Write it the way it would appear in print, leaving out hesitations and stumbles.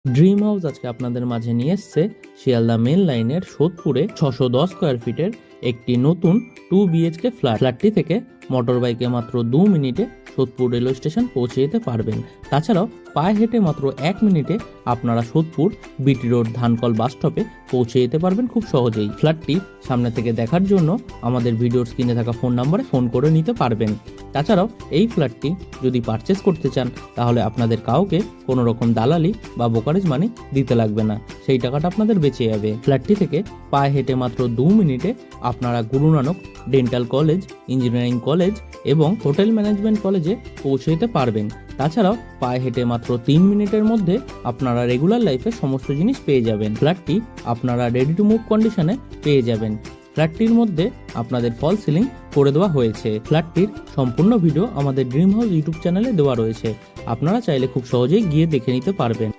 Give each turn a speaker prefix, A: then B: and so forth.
A: Dream house আজকে আপনাদের মাঝে নিয়ে এসছে শিয়ালদা মেন লাইনের সোদপুরে 610 স্কোয়ার ফিটের একটি নতুন 2 BHK ফ্ল্যাটটি থেকে মোটর বাইকে মাত্র 2 মিনিটে সোদপুর রেলওয়ে স্টেশন পৌঁছে যেতে পারবেন। তাছাড়াও পায়ে হেঁটে মাত্র 1 মিনিটে আপনারা সোদপুর বিটি রোড ধানকল বাস স্টপে পৌঁছে যেতে পারবেন খুব সহজেই। ফ্ল্যাটটি সামনে থেকে দেখার জন্য আমাদের ভিডিওর স্ক্রিনে থাকা ফোন নাম্বারে ফোন করে নিতে পারবেন। তাছাড়াও এই ফ্ল্যাটটি যদি পারচেস করতে চান তাহলে আপনাদের কাউকে কোনো রকম দালালি বা ব্রোকারেজ মানি দিতে লাগবে না, সেই টাকাটা আপনাদের বেঁচে যাবে। ফ্ল্যাটটি থেকে পায়ে হেঁটে মাত্র 2 মিনিটে আপনারা Guru Nanak dental college, engineering college এবং হোটেল ম্যানেজমেন্ট কলেজে পৌঁছে যেতে পারবেন। তাছাড়াও পায়ে হেঁটে মাত্র 3 মিনিটের মধ্যে আপনারা রেগুলার লাইফে সমস্ত জিনিস পেয়ে যাবেন। ফ্ল্যাটটি আপনারা রেডি টু মুভ কন্ডিশনে পেয়ে যাবেন। ফ্ল্যাটটির মধ্যে আপনাদের ফল সিলিং করে দেওয়া হয়েছে। ফ্ল্যাটটির সম্পূর্ণ ভিডিও আমাদের ড্রিম হাউস ইউটিউব চ্যানেলে দেওয়া রয়েছে, আপনারা চাইলে খুব সহজেই গিয়ে দেখে নিতে পারবেন।